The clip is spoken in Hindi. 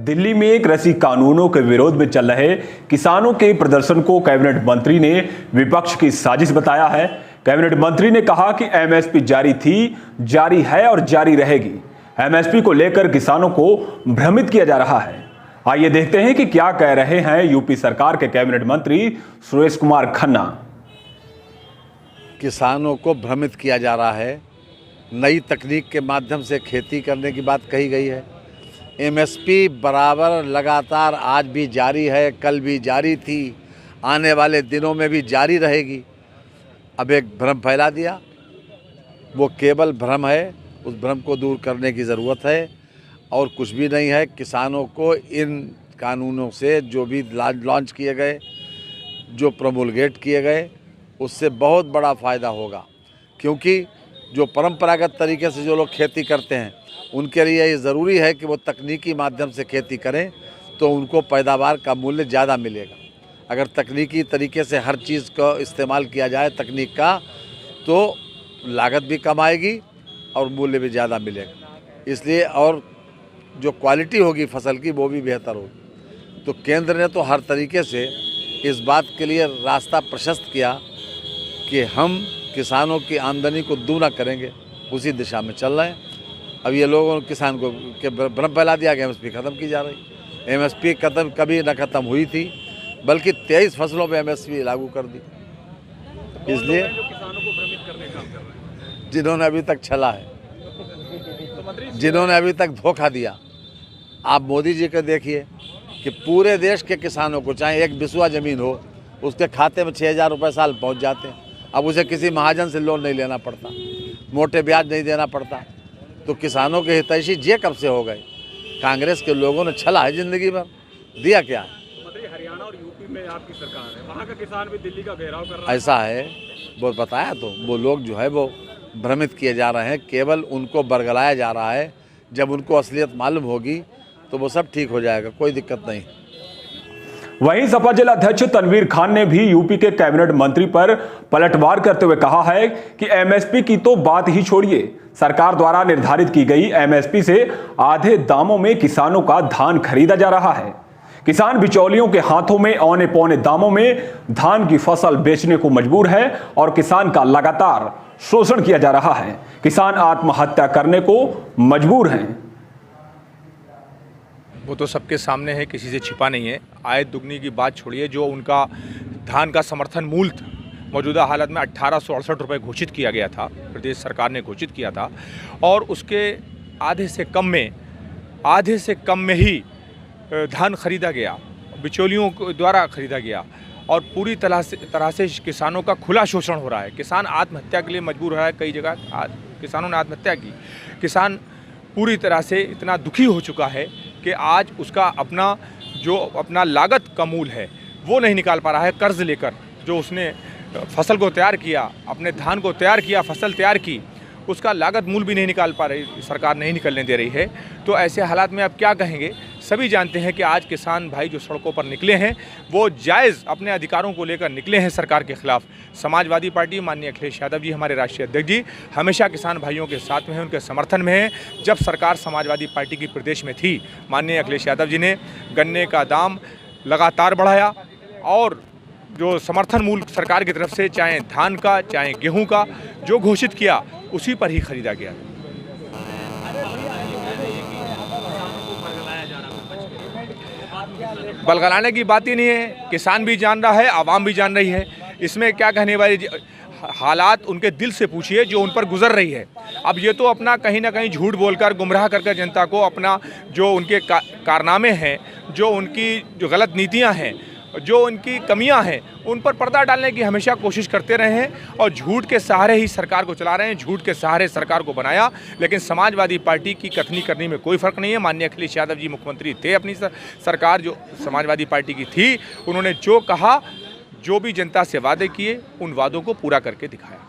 दिल्ली में कृषि कानूनों के विरोध में चल रहे किसानों के प्रदर्शन को कैबिनेट मंत्री ने विपक्ष की साजिश बताया है। कैबिनेट मंत्री ने कहा कि एमएसपी जारी थी, जारी है और जारी रहेगी। एमएसपी को लेकर किसानों को भ्रमित किया जा रहा है। आइए देखते हैं कि क्या कह रहे हैं यूपी सरकार के कैबिनेट मंत्री सुरेश कुमार खन्ना। किसानों को भ्रमित किया जा रहा है। नई तकनीक के माध्यम से खेती करने की बात कही गई है। एमएसपी बराबर लगातार आज भी जारी है, कल भी जारी थी, आने वाले दिनों में भी जारी रहेगी। अब एक भ्रम फैला दिया, वो केवल भ्रम है। उस भ्रम को दूर करने की ज़रूरत है और कुछ भी नहीं है। किसानों को इन कानूनों से जो भी लॉन्च किए गए, जो प्रोमोलगेट किए गए, उससे बहुत बड़ा फ़ायदा होगा। क्योंकि जो परंपरागत तरीके से जो लोग खेती करते हैं उनके लिए ये ज़रूरी है कि वो तकनीकी माध्यम से खेती करें तो उनको पैदावार का मूल्य ज़्यादा मिलेगा। अगर तकनीकी तरीके से हर चीज़ का इस्तेमाल किया जाए तकनीक का, तो लागत भी कम आएगी और मूल्य भी ज़्यादा मिलेगा। इसलिए और जो क्वालिटी होगी फसल की वो भी बेहतर होगी। तो केंद्र ने तो हर तरीके से इस बात के लिए रास्ता प्रशस्त किया कि हम किसानों की आमदनी को दूना करेंगे, उसी दिशा में चल रहे हैं। अब ये लोगों ने किसान को के भ्रम फैला दिया कि एमएसपी ख़त्म की जा रही। एमएसपी ख़त्म कभी न ख़त्म हुई थी, बल्कि 23 फसलों पे एमएसपी लागू कर दी। इसलिए किसानों को भ्रमित करने का काम कर रहे हैं, जिन्होंने अभी तक छला है, जिन्होंने अभी तक धोखा दिया। आप मोदी जी को देखिए कि पूरे देश के किसानों को चाहे एक बिस्वा ज़मीन हो, उसके खाते में 6,000 रुपये साल पहुँच जाते हैं। अब उसे किसी महाजन से लोन नहीं लेना पड़ता, मोटे ब्याज नहीं देना पड़ता। तो किसानों के हितैषी ये कब से हो गए? कांग्रेस के लोगों ने छला है ज़िंदगी भर, दिया क्या है? हरियाणा और यूपी में आपकी सरकार है, वहाँ का किसान भी दिल्ली का घेराव कर रहा है। ऐसा है, वो बताया। तो वो लोग जो है वो भ्रमित किए जा रहे हैं, केवल उनको बरगलाया जा रहा है। जब उनको असलियत मालूम होगी तो वो सब ठीक हो जाएगा, कोई दिक्कत नहीं। वहीं सपा जिला अध्यक्ष तनवीर खान ने भी यूपी के कैबिनेट मंत्री पर पलटवार करते हुए कहा है कि एमएसपी की तो बात ही छोड़िए, सरकार द्वारा निर्धारित की गई एमएसपी से आधे दामों में किसानों का धान खरीदा जा रहा है। किसान बिचौलियों के हाथों में औने पौने दामों में धान की फसल बेचने को मजबूर है और किसान का लगातार शोषण किया जा रहा है। किसान आत्महत्या करने को मजबूर हैं। वो तो सबके सामने है, किसी से छिपा नहीं है। आय दुगनी की बात छोड़िए, जो उनका धान का समर्थन मूल्य मौजूदा हालत में 1868 रुपये घोषित किया गया था, प्रदेश सरकार ने घोषित किया था, और उसके आधे से कम में ही धान खरीदा गया, बिचौलियों द्वारा खरीदा गया, और पूरी तरह से किसानों का खुला शोषण हो रहा है। किसान आत्महत्या के लिए मजबूर हो रहा है। कई जगह किसानों ने आत्महत्या की। किसान पूरी तरह से इतना दुखी हो चुका है कि आज उसका अपना लागत का मूल है वो नहीं निकाल पा रहा है। कर्ज लेकर जो उसने फसल को तैयार किया, अपने धान को तैयार किया, फसल तैयार की, उसका लागत मूल भी नहीं निकाल पा रही, सरकार नहीं निकलने दे रही है। तो ऐसे हालात में अब क्या कहेंगे? सभी जानते हैं कि आज किसान भाई जो सड़कों पर निकले हैं वो जायज़ अपने अधिकारों को लेकर निकले हैं सरकार के खिलाफ। समाजवादी पार्टी, माननीय अखिलेश यादव जी, हमारे राष्ट्रीय अध्यक्ष जी, हमेशा किसान भाइयों के साथ में हैं, उनके समर्थन में हैं। जब सरकार समाजवादी पार्टी की प्रदेश में थी, माननीय अखिलेश यादव जी ने गन्ने का दाम लगातार बढ़ाया और जो समर्थन मूल्य सरकार की तरफ से, चाहे धान का चाहे गेहूं का, जो घोषित किया उसी पर ही खरीदा गया। बलगलाने की बात ही नहीं है। किसान भी जान रहा है, आवाम भी जान रही है। इसमें क्या कहने वाली हालात उनके दिल से पूछिए जो उन पर गुजर रही है। अब ये तो अपना कहीं ना कहीं झूठ बोलकर गुमराह करके जनता को अपना जो उनके कारनामे हैं, जो उनकी जो गलत नीतियां हैं, जो उनकी कमियां हैं, उन पर पर्दा डालने की हमेशा कोशिश करते रहे हैं और झूठ के सहारे ही सरकार को चला रहे हैं। झूठ के सहारे सरकार को बनाया, लेकिन समाजवादी पार्टी की कथनी करनी में कोई फ़र्क नहीं है। माननीय अखिलेश यादव जी मुख्यमंत्री थे, अपनी सरकार जो समाजवादी पार्टी की थी, उन्होंने जो कहा, जो भी जनता से वादे किए, उन वादों को पूरा करके दिखाया।